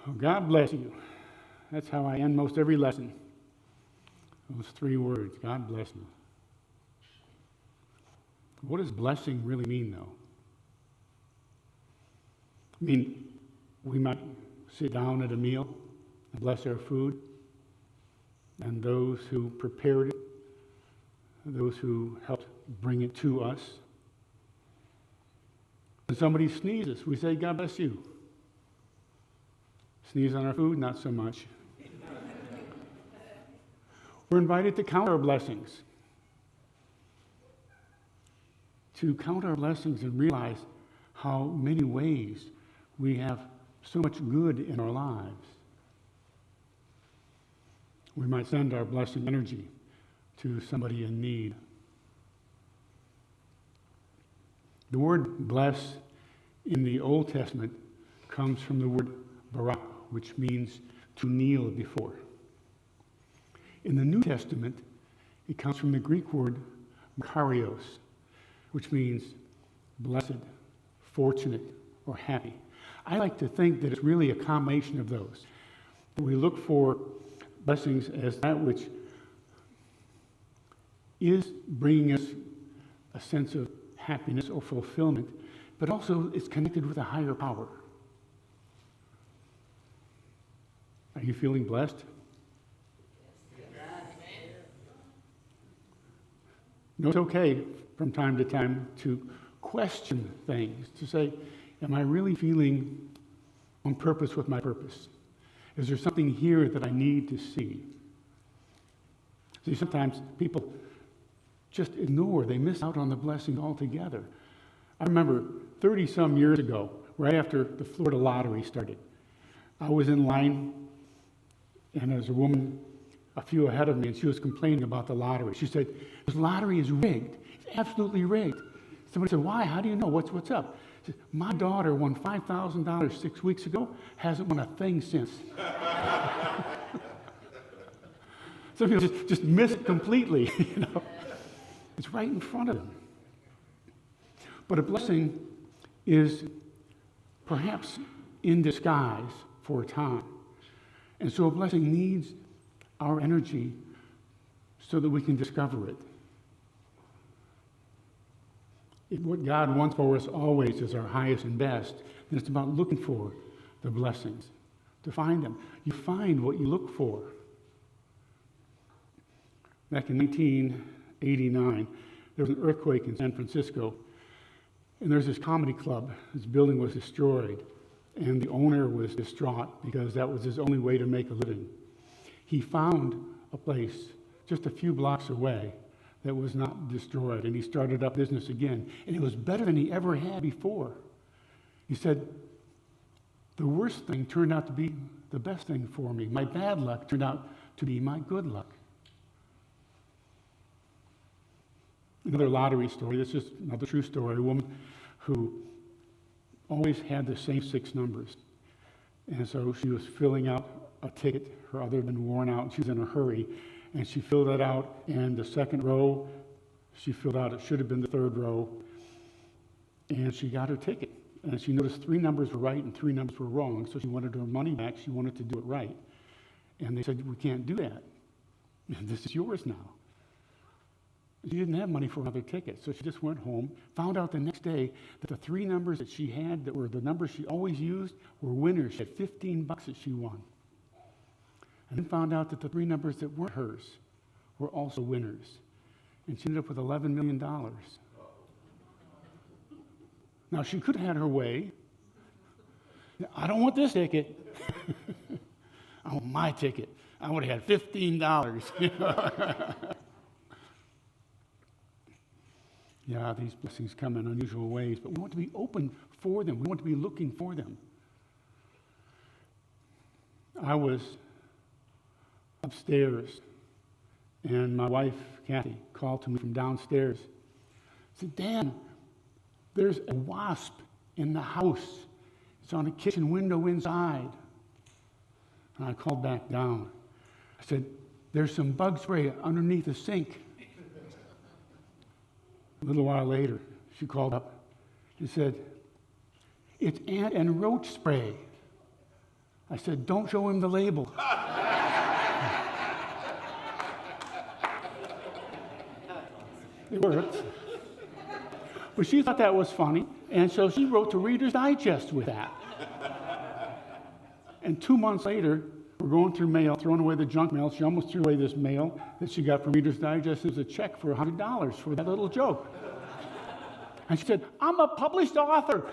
Oh, God bless you. That's how I end most every lesson. Those three words, God bless me. What does blessing really mean, though? I mean, we might sit down at a meal and bless our food, and those who prepared it, those who helped bring it to us. When somebody sneezes, we say, God bless you. Sneeze on our food, not so much. We're invited to count our blessings. To count our blessings and realize how many ways we have so much good in our lives. We might send our blessing energy to somebody in need. The word bless in the Old Testament comes from the word barak, which means to kneel before. In the New Testament, it comes from the Greek word makarios, which means blessed, fortunate, or happy. I like to think that it's really a combination of those. We look for blessings as that which is bringing us a sense of happiness or fulfillment, but also it's connected with a higher power. Are you feeling blessed? No, it's okay from time to time to question things, to say, am I really feeling on purpose with my purpose? Is there something here that I need to see? See, sometimes people just ignore, they miss out on the blessing altogether. I remember 30-some years ago, right after the Florida lottery started, I was in line, and there was a woman a few ahead of me, and she was complaining about the lottery. She said, this lottery is rigged. It's absolutely rigged. Somebody said, why? How do you know? What's up? She said, my daughter won $5,000 6 weeks ago, hasn't won a thing since. Some people just miss it completely, you know. It's right in front of them. But a blessing is perhaps in disguise for a time. And so a blessing needs our energy so that we can discover it. If what God wants for us always is our highest and best, then it's about looking for the blessings, to find them. You find what you look for. Back in 1989, there was an earthquake in San Francisco, and there's this comedy club. This building was destroyed, and the owner was distraught because that was his only way to make a living. He found a place just a few blocks away that was not destroyed, and he started up business again, and it was better than he ever had before. He said, the worst thing turned out to be the best thing for me. My bad luck turned out to be my good luck. Another lottery story, this is another true story, a woman who always had the same 6 numbers. And so she was filling out a ticket, her other had been worn out, and she was in a hurry. And she filled it out, and the second row, she filled out, it should have been the third row, and she got her ticket. And she noticed 3 numbers were right and 3 numbers were wrong, so she wanted her money back, she wanted to do it right. And they said, we can't do that. This is yours now. She didn't have money for another ticket, so she just went home, found out the next day that the 3 numbers that she had that were the numbers she always used were winners. She had $15 that she won. And then found out that the 3 numbers that weren't hers were also winners. And she ended up with $11 million. Now, she could have had her way. I don't want this ticket. I want my ticket. I would have had $15. Yeah, these blessings come in unusual ways, but we want to be open for them. We want to be looking for them. I was upstairs, and my wife, Kathy, called to me from downstairs. She said, Dan, there's a wasp in the house. It's on a kitchen window inside. And I called back down. I said, there's some bug spray underneath the sink. A little while later, she called up and said, it's ant and roach spray. I said, don't show him the label. It worked. But she thought that was funny, and so she wrote to Reader's Digest with that. And 2 months later, we're going through mail, throwing away the junk mail. She almost threw away this mail that she got from Reader's Digest. It was a check for $100 for that little joke. And she said, I'm a published author.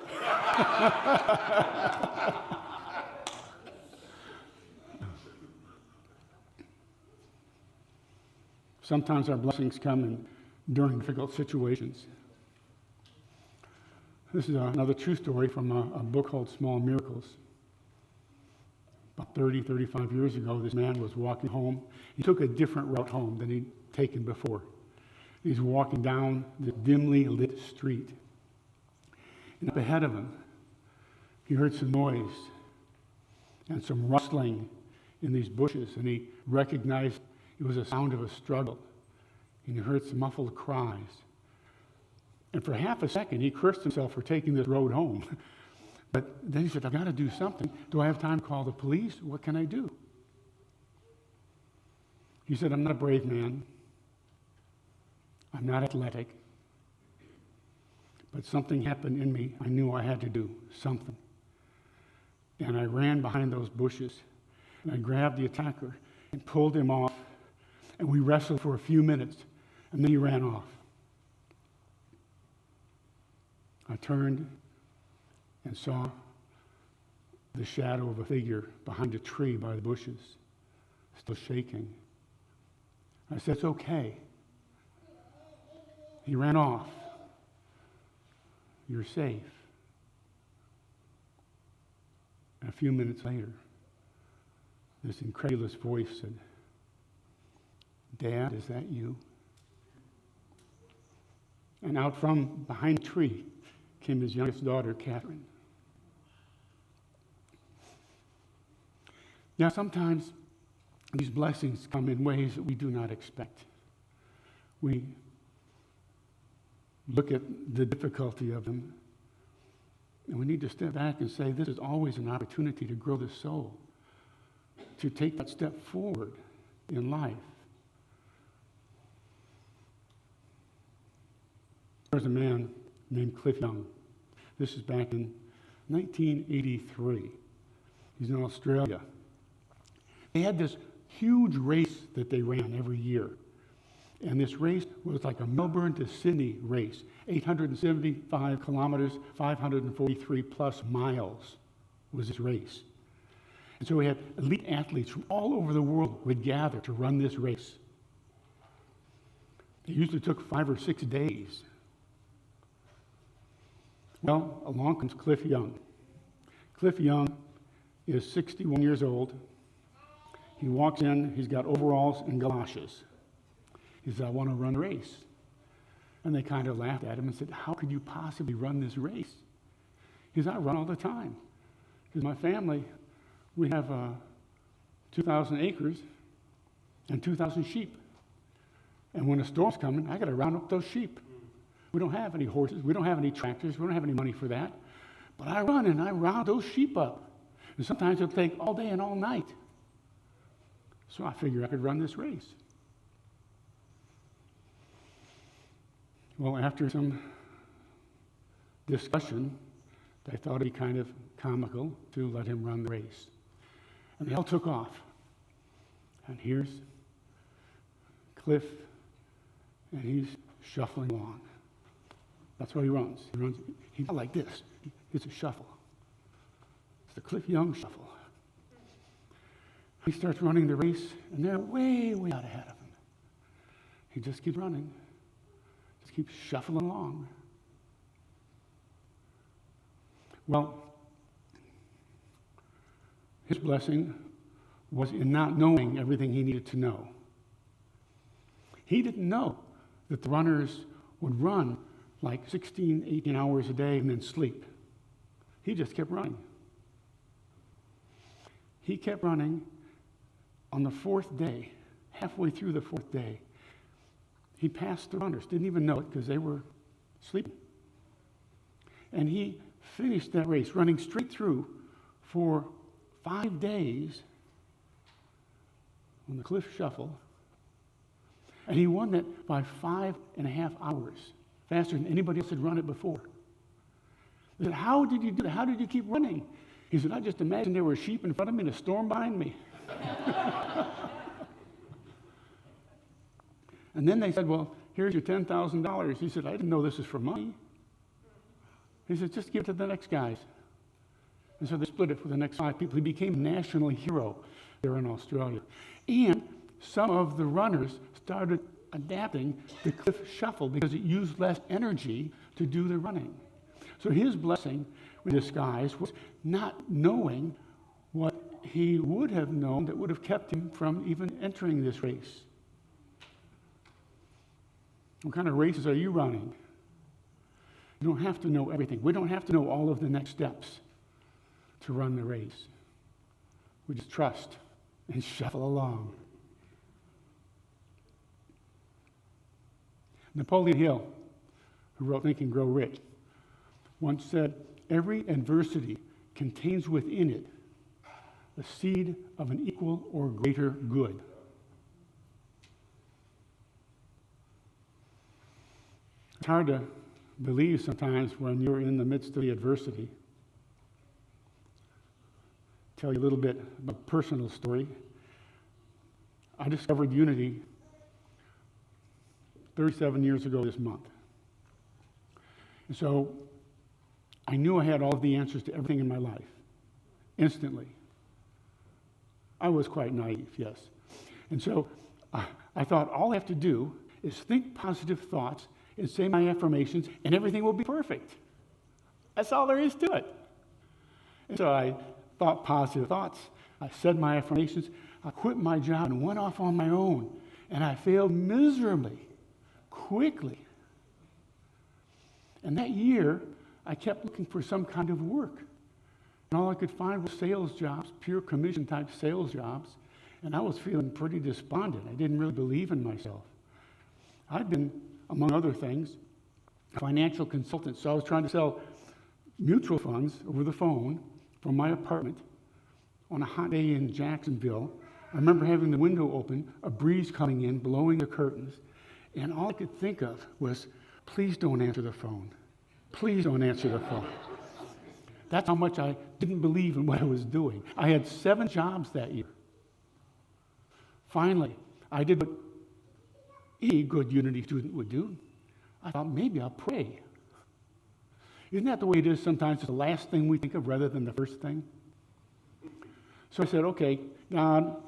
Sometimes our blessings come during difficult situations. This is another true story from a book called Small Miracles. About 35 years ago, this man was walking home. He took a different route home than he'd taken before. He's walking down the dimly lit street. And up ahead of him, he heard some noise and some rustling in these bushes, and he recognized it was the sound of a struggle. And he heard some muffled cries. And for half a second, he cursed himself for taking this road home. But then he said, I've got to do something. Do I have time to call the police? What can I do? He said, I'm not a brave man. I'm not athletic. But something happened in me. I knew I had to do something. And I ran behind those bushes. And I grabbed the attacker and pulled him off. And we wrestled for a few minutes. And then he ran off. I turned and saw the shadow of a figure behind a tree by the bushes, still shaking. I said, it's okay. He ran off. You're safe. And a few minutes later, this incredulous voice said, Dad, is that you? And out from behind the tree came his youngest daughter, Catherine. Now, sometimes these blessings come in ways that we do not expect. We look at the difficulty of them, and we need to step back and say, this is always an opportunity to grow the soul, to take that step forward in life. There's a man named Cliff Young. This is back in 1983. He's in Australia. They had this huge race that they ran every year. And this race was like a Melbourne to Sydney race, 875 kilometers, 543 plus miles was this race. And so we had elite athletes from all over the world would gather to run this race. It usually took 5 or 6 days. Well, along comes Cliff Young. Cliff Young is 61 years old. He walks in, he's got overalls and galoshes. He said, I want to run a race. And they kind of laughed at him and said, how could you possibly run this race? He said, I run all the time. Because my family, we have 2,000 acres and 2,000 sheep. And when a storm's coming, I got to round up those sheep. We don't have any horses. We don't have any tractors. We don't have any money for that. But I run and I round those sheep up. And sometimes it'll take all day and all night. So I figured I could run this race. Well, after some discussion, I thought it'd be kind of comical to let him run the race. And they all took off. And here's Cliff, and he's shuffling along. That's what he runs. He's not like this. It's a shuffle. It's the Cliff Young shuffle. He starts running the race, and they're way, way out ahead of him. He just keeps running. Just keeps shuffling along. Well, his blessing was in not knowing everything he needed to know. He didn't know that the runners would run like 16, 18 hours a day and then sleep. He just kept running. He kept running. On the 4th day, halfway through the 4th day, he passed the runners. Didn't even know it because they were sleeping. And he finished that race running straight through for 5 days on the Cliff Shuffle, and he won that by 5.5 hours, faster than anybody else had run it before. I said, how did you do that? How did you keep running? He said, I just imagined there were sheep in front of me and a storm behind me. And then they said, well, here's your $10,000. He said, I didn't know this was for money. He said, just give it to the next guys. And so they split it for the next 5 people. He became a national hero there in Australia. And some of the runners started adapting the Cliff Shuffle because it used less energy to do the running. So his blessing in disguise was not knowing what he would have known that would have kept him from even entering this race. What kind of races are you running? You don't have to know everything. We don't have to know all of the next steps to run the race. We just trust and shuffle along. Napoleon Hill, who wrote Think and Grow Rich, once said, every adversity contains within it the seed of an equal or greater good. It's hard to believe sometimes when you're in the midst of the adversity. Tell you a little bit of a personal story. I discovered Unity 37 years ago this month. And so I knew I had all of the answers to everything in my life, instantly. I was quite naive, yes. And so I thought all I have to do is think positive thoughts and say my affirmations, and everything will be perfect. That's all there is to it. And so I thought positive thoughts. I said my affirmations. I quit my job and went off on my own. And I failed miserably, quickly. And that year, I kept looking for some kind of work. And all I could find was sales jobs, pure commission type sales jobs. And I was feeling pretty despondent. I didn't really believe in myself. I'd been, among other things, a financial consultant. So I was trying to sell mutual funds over the phone from my apartment on a hot day in Jacksonville. I remember having the window open, a breeze coming in, blowing the curtains, and all I could think of was, please don't answer the phone. Please don't answer the phone. That's how much I didn't believe in what I was doing. I had 7 jobs that year. Finally, I did what any good Unity student would do. I thought, maybe I'll pray. Isn't that the way it is sometimes? It's the last thing we think of rather than the first thing. So I said, okay, God,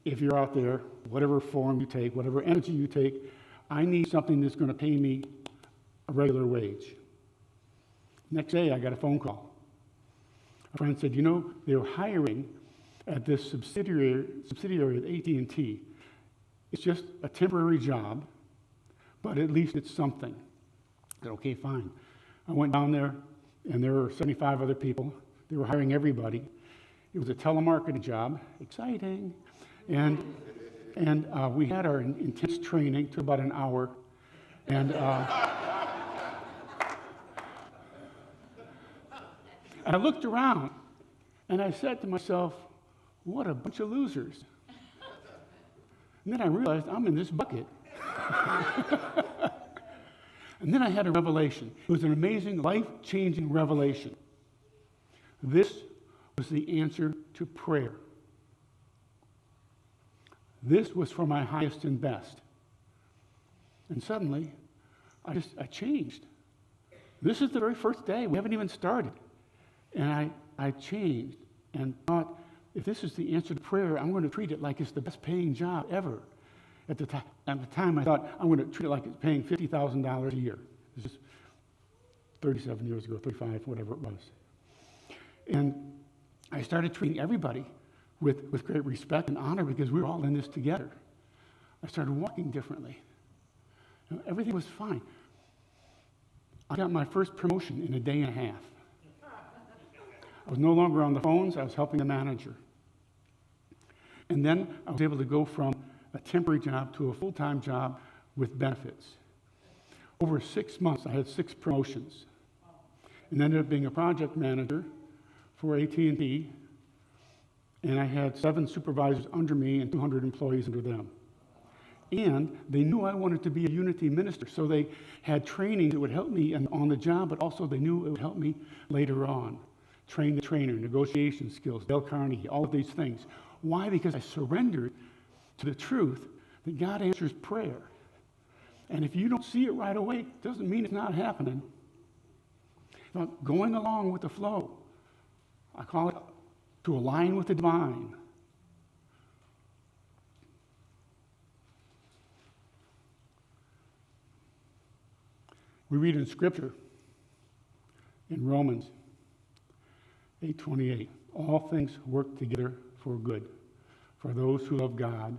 if you're out there, whatever form you take, whatever energy you take, I need something that's going to pay me a regular wage. Next day, I got a phone call. A friend said, you know, they're hiring at this subsidiary of AT&T. It's just a temporary job, but at least it's something. I said, okay, fine. I went down there, and there were 75 other people. They were hiring everybody. It was a telemarketing job, exciting. And we had our intense training, took about an hour. And I looked around, and I said to myself, what a bunch of losers. And then I realized I'm in this bucket. And then I had a revelation. It was an amazing, life-changing revelation. This was the answer to prayer. This was for my highest and best. And suddenly, I changed. This is the very first day. We haven't even started. And I changed and thought, if this is the answer to prayer, I'm going to treat it like it's the best paying job ever. At the time, I thought, I'm going to treat it like it's paying $50,000 a year. This is 37 years ago, 35, whatever it was. And I started treating everybody with great respect and honor because we were all in this together. I started walking differently. You know, everything was fine. I got my first promotion in a day and a half. I was no longer on the phones. I was helping the manager. And then I was able to go from a temporary job to a full-time job with benefits. Over 6 months, I had 6 promotions. And ended up being a project manager for AT&T and I had 7 supervisors under me and 200 employees under them. And they knew I wanted to be a Unity minister, so they had training that would help me on the job, but also they knew it would help me later on. Train the trainer, negotiation skills, Dale Carnegie, all of these things. Why? Because I surrendered to the truth that God answers prayer. And if you don't see it right away, it doesn't mean it's not happening. But going along with the flow, I call it to align with the divine. We read in Scripture, in Romans 8:28, all things work together for good, for those who love God,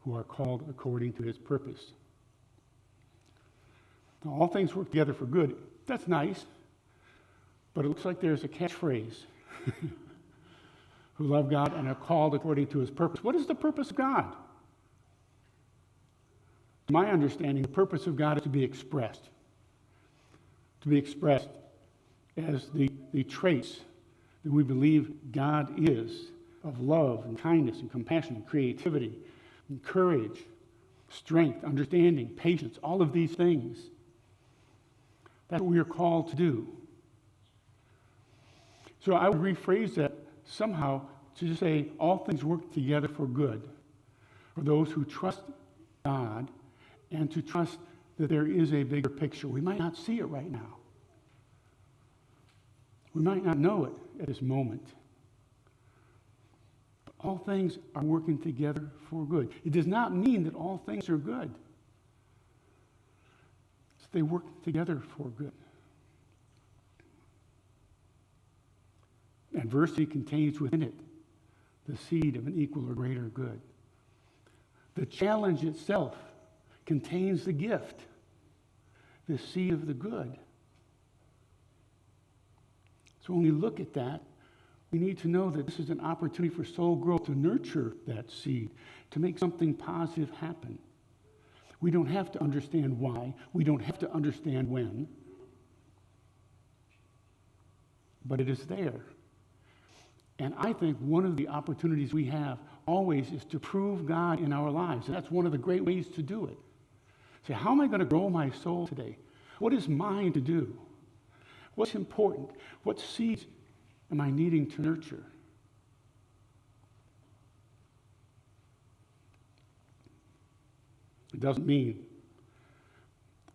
who are called according to his purpose. Now, all things work together for good. That's nice, but it looks like there's a catchphrase. Who love God and are called according to his purpose. What is the purpose of God? To my understanding, the purpose of God is to be expressed. To be expressed as the traits that we believe God is of love and kindness and compassion and creativity and courage, strength, understanding, patience, all of these things. That's what we are called to do. So I would rephrase that somehow to just say all things work together for good for those who trust God and to trust that there is a bigger picture. We might not see it right now. We might not know it at this moment. But all things are working together for good. It does not mean that all things are good. They work together for good. Adversity contains within it the seed of an equal or greater good. The challenge itself contains the gift, the seed of the good. So when we look at that, we need to know that this is an opportunity for soul growth to nurture that seed, to make something positive happen. We don't have to understand why. We don't have to understand when. But it is there. And I think one of the opportunities we have always is to prove God in our lives. And that's one of the great ways to do it. Say, how am I going to grow my soul today? What is mine to do? What's important? What seeds am I needing to nurture? It doesn't mean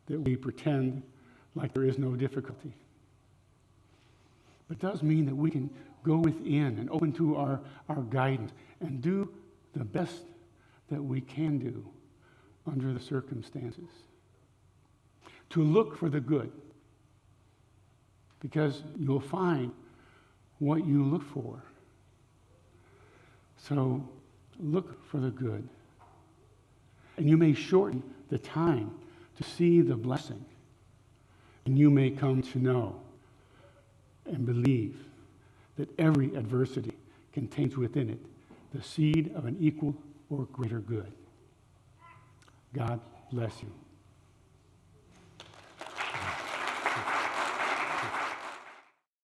that we pretend like there is no difficulty. But it does mean that we can go within and open to our guidance and do the best that we can do under the circumstances. To look for the good. Because you'll find what you look for. So look for the good. And you may shorten the time to see the blessing. And you may come to know and believe that every adversity contains within it the seed of an equal or greater good. God bless you.